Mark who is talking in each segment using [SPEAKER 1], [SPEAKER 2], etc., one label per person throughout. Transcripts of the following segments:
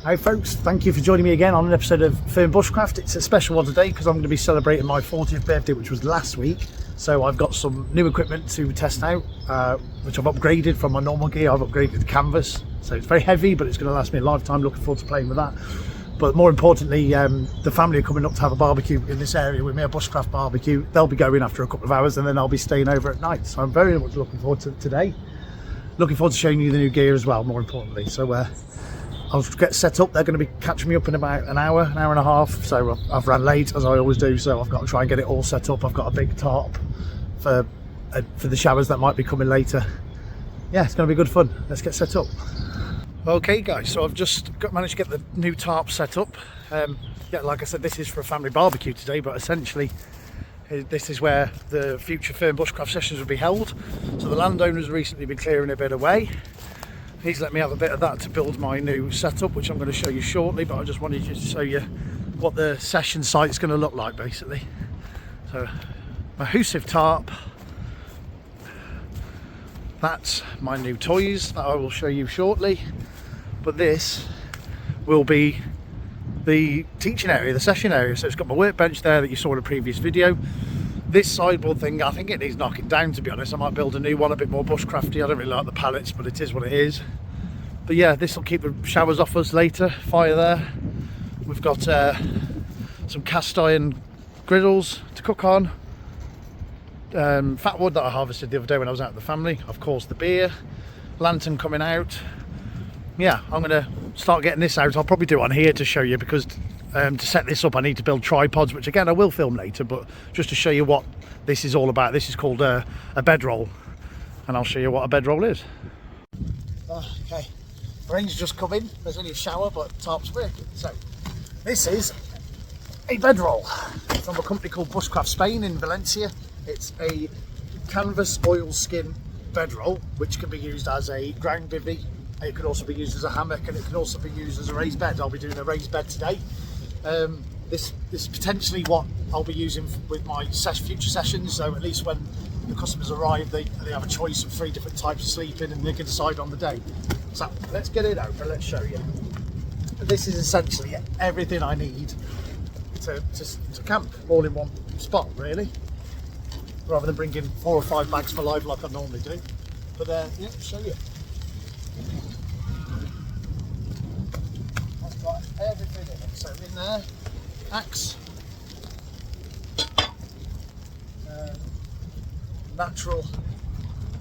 [SPEAKER 1] Hi folks, thank you for joining me again on an episode of Firm Bushcraft. It's a special one today because I'm going to be celebrating my 40th birthday, which was last week. So I've got some new equipment to test out, which I've upgraded from my normal gear. I've upgraded the canvas, so it's very heavy, but it's going to last me a lifetime. Looking forward to playing with that. But more importantly, the family are coming up to have a barbecue in this area with me, a Bushcraft barbecue. They'll be going after a couple of hours and then I'll be staying over at night. So I'm very much looking forward to today. Looking forward to showing you the new gear as well, more importantly. So I'll get set up. They're going to be catching me up in about an hour and a half. So I've ran late, as I always do, so I've got to try and get it all set up. I've got a big tarp for the showers that might be coming later. Yeah, it's going to be good fun. Let's get set up. Okay guys, so I've just managed to get the new tarp set up. Yeah, like I said, this is for a family barbecue today, but essentially this is where the future Firm Bushcraft sessions will be held. So the landowner's recently been clearing a bit away. He's let me have a bit of that to build my new setup, which I'm going to show you shortly, but I just wanted to show you what the session site's going to look like basically. So my Husiv tarp, that's my new toys that I will show you shortly, but this will be the teaching area, the session area. So it's got my workbench there that you saw in a previous video. This sideboard thing, I think it needs knocking down, to be honest. I might build a new one, a bit more bushcrafty. I don't really like the pallets, but it is what it is. But yeah, this will keep the showers off us later. Fire there. We've got some cast iron griddles to cook on. Fat wood that I harvested the other day when I was out with the family. Of course, the beer. Lantern coming out. Yeah, I'm going to start getting this out. I'll probably do it on here to show you, because to set this up I need to build tripods, which again I will film later, but just to show you what this is all about. This is called a bedroll, and I'll show you what a bedroll is. Okay, rain's just come in. There's only a shower, but tarp's working. So this is a bedroll from a company called Bushcraft Spain in Valencia. It's a canvas oilskin bedroll, which can be used as a ground bivvy. It can also be used as a hammock, and it can also be used as a raised bed. I'll be doing a raised bed today. This is potentially what I'll be using with my future sessions, so at least when the customers arrive they have a choice of 3 different types of sleeping and they can decide on the day. So let's get it out and let's show you. This is essentially everything I need to camp all in one spot, really, rather than bringing 4 or 5 bags for live like I normally do. But yeah, show you. I've got everything in it. So in there, axe, natural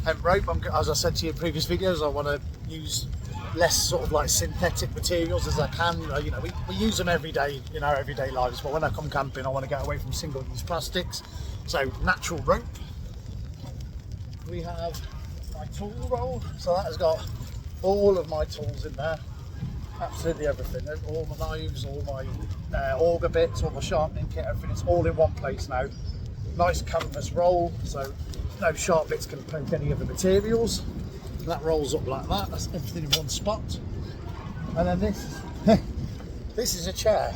[SPEAKER 1] hemp rope. As I said to you in previous videos, I want to use less sort of like synthetic materials as I can. You know, we use them every day in our everyday lives, but when I come camping I want to get away from single-use plastics. So natural rope. We have my tool roll, so that has got all of my tools in there. Absolutely everything, all my knives, all my auger bits, all my sharpening kit, everything. It's all in one place now. Nice canvas roll, so no sharp bits can poke any of the materials. That rolls up like that. That's everything in one spot. And then this is a chair,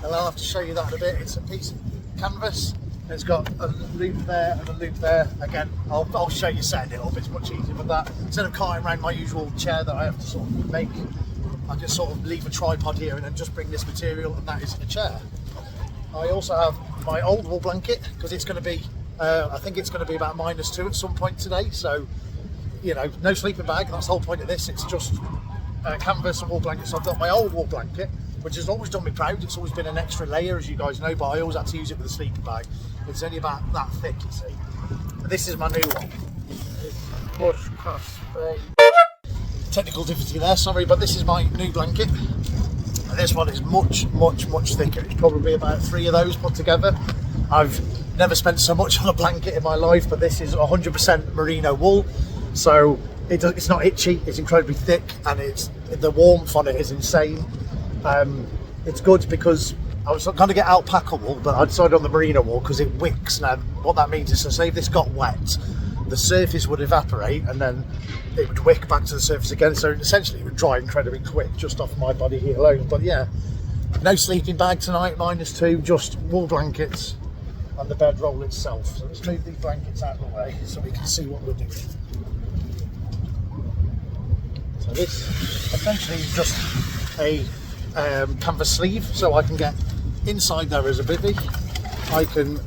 [SPEAKER 1] and I'll have to show you that in a bit. It's a piece of canvas. It's got a loop there and a loop there. Again, I'll show you setting it up. It's much easier with that. Instead of carting around my usual chair that I have to sort of make, I just sort of leave a tripod here and then just bring this material, and that is a chair. I also have my old wool blanket, because it's going to be, I think it's going to be about -2 at some point today. So, you know, no sleeping bag. That's the whole point of this. It's just canvas and wool blanket. So I've got my old wool blanket, which has always done me proud. It's always been an extra layer, as you guys know, but I always had to use it with a sleeping bag. It's only about that thick, you see. But this is my new one. Technical difficulty there, sorry, but this is my new blanket. And this one is much thicker. It's probably about 3 of those put together. I've never spent so much on a blanket in my life, but this is 100% merino wool, so it's not itchy. It's incredibly thick, and the warmth on it is insane. It's good because I was going to get alpaca wool, but I decided on the merino wool because it wicks. Now what that means is, so say if this got wet, the surface would evaporate and then it would wick back to the surface again, so essentially it would dry incredibly quick just off my body heat alone. But yeah, no sleeping bag tonight, -2, just wool blankets and the bedroll itself. So let's move these blankets out of the way so we can see what we're doing. So this essentially is just a canvas sleeve, so I can get inside there as a bivvy. I can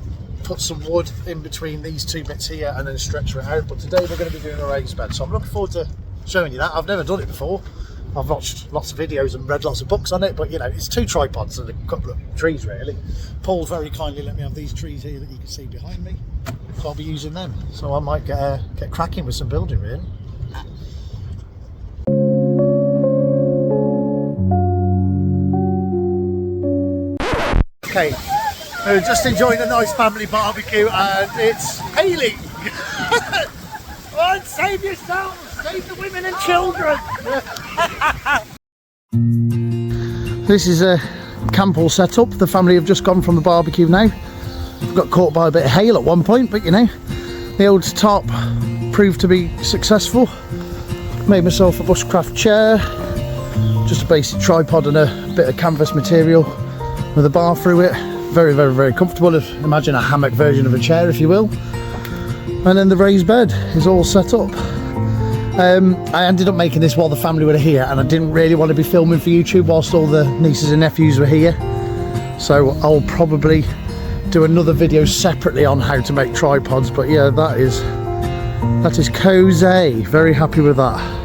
[SPEAKER 1] put some wood in between these two bits here and then stretch it out. But today we're going to be doing a raised bed, so I'm looking forward to showing you that. I've never done it before. I've watched lots of videos and read lots of books on it, but you know, it's 2 tripods and a couple of trees really. Paul very kindly let me have these trees here that you can see behind me, so I'll be using them. So I might get cracking with some building really. Okay, we're just enjoying a nice family barbecue and it's hailing. Come on, save yourselves, save the women and children. This is a camp all set up. The family have just gone from the barbecue now. Got caught by a bit of hail at one point, but you know, the old tarp proved to be successful. Made myself a Bushcraft chair, just a basic tripod and a bit of canvas material with a bar through it. Very, very, very comfortable. Imagine a hammock version of a chair, if you will. And then the raised bed is all set up. I ended up making this while the family were here, and I didn't really want to be filming for YouTube whilst all the nieces and nephews were here. So I'll probably do another video separately on how to make tripods. But yeah, that is cozy. Very happy with that.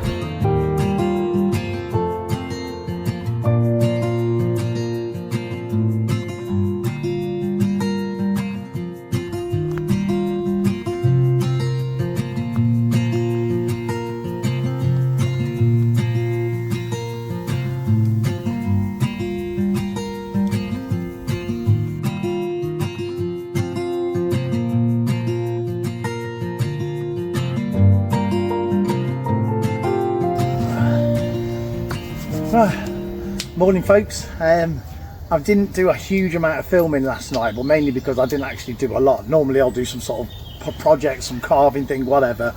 [SPEAKER 1] Morning folks. I didn't do a huge amount of filming last night, but mainly because I didn't actually do a lot. Normally I'll do some sort of project, some carving thing, whatever,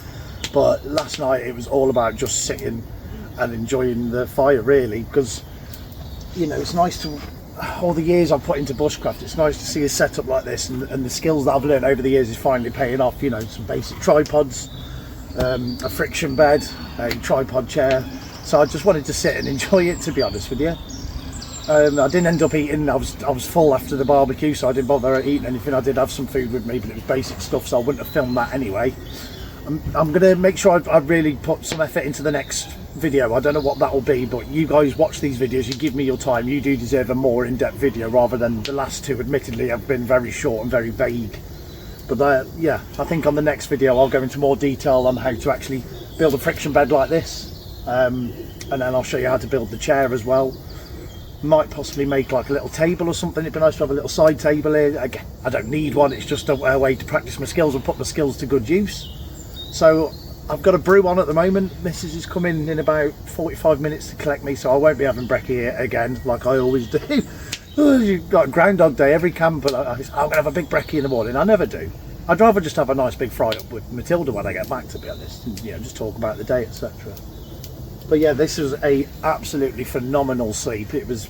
[SPEAKER 1] but last night it was all about just sitting and enjoying the fire really, because you know, it's nice to, all the years I've put into bushcraft, it's nice to see a setup like this, and the skills that I've learned over the years is finally paying off. You know, some basic tripods, a friction bed, a tripod chair. So I just wanted to sit and enjoy it, to be honest with you. I didn't end up eating. I was full after the barbecue, so I didn't bother eating anything. I did have some food with me, but it was basic stuff, so I wouldn't have filmed that anyway. I'm going to make sure I really put some effort into the next video. I don't know what that will be, but you guys watch these videos, you give me your time, you do deserve a more in-depth video rather than the last two. Admittedly, have been very short and very vague. But yeah, I think on the next video I'll go into more detail on how to actually build a friction bed like this. And then I'll show you how to build the chair as well. Might possibly make like a little table or something. It'd be nice to have a little side table here. Again, I don't need one, it's just a way to practice my skills and put my skills to good use. So I've got a brew on at the moment. Mrs is coming in about 45 minutes to collect me, so I won't be having brekkie here again like I always do. You've got Groundhog Day every camp, but I'm going to have a big brekkie in the morning. I never do. I'd rather just have a nice big fry up with Matilda when I get back, to be honest, and, you know, just talk about the day, etc. But yeah, this was a absolutely phenomenal sleep. It was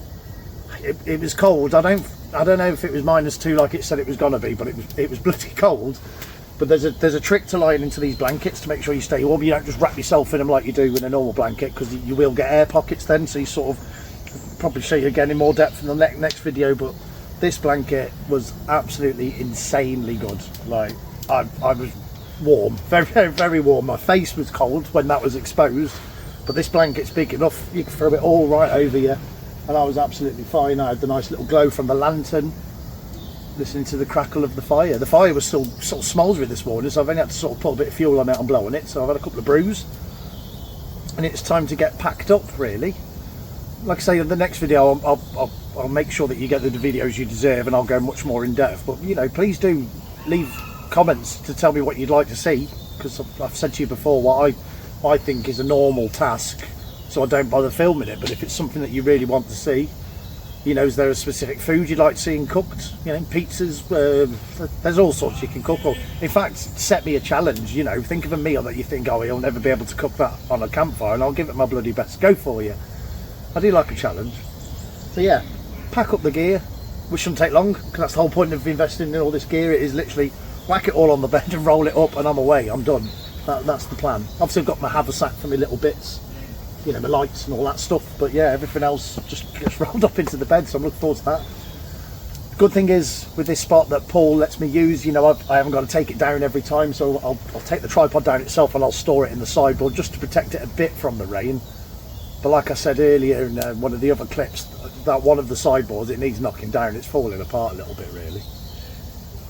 [SPEAKER 1] cold. I don't know if it was -2 like it said it was gonna be, but it was bloody cold. But there's a trick to lying into these blankets to make sure you stay warm. You don't just wrap yourself in them like you do in a normal blanket, because you will get air pockets then. So you sort of, probably show you again in more depth in the next video. But this blanket was absolutely insanely good. Like I was warm, very, very, very warm. My face was cold when that was exposed. But this blanket's big enough, you can throw it all right over you, and I was absolutely fine. I had the nice little glow from the lantern, listening to the crackle of the fire. The fire was still sort of smouldering this morning, so I've only had to sort of put a bit of fuel on it and blow on it. So I've had a couple of brews, and it's time to get packed up really. Like I say, in the next video I'll make sure that you get the videos you deserve, and I'll go much more in depth. But you know, please do leave comments to tell me what you'd like to see, because I've said to you before what I think is a normal task, so I don't bother filming it. But if it's something that you really want to see, you know, is there a specific food you'd like seeing cooked? You know, pizzas, there's all sorts you can cook. Or in fact, set me a challenge, you know, think of a meal that you think, oh, you'll never be able to cook that on a campfire, and I'll give it my bloody best go for you. I do like a challenge. So yeah, pack up the gear, which shouldn't take long, because that's the whole point of investing in all this gear. It is literally whack it all on the bed and roll it up, and I'm away, I'm done. That's the plan. Obviously I've got my haversack for my little bits, you know, my lights and all that stuff. But yeah, everything else just gets rolled up into the bed, so I'm looking forward to that. The good thing is with this spot that Paul lets me use, you know, I haven't got to take it down every time, so I'll take the tripod down itself and I'll store it in the sideboard just to protect it a bit from the rain. But like I said earlier in one of the other clips, that one of the sideboards, it needs knocking down. It's falling apart a little bit, really.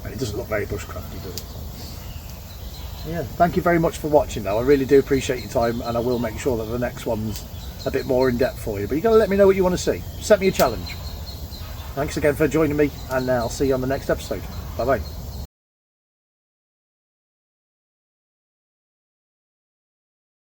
[SPEAKER 1] And it doesn't look very bushcrafty, does it? Yeah, thank you very much for watching though. I really do appreciate your time, and I will make sure that the next one's a bit more in depth for you. But you got to let me know what you want to see. Set me a challenge. Thanks again for joining me, and I'll see you on the next episode. Bye bye.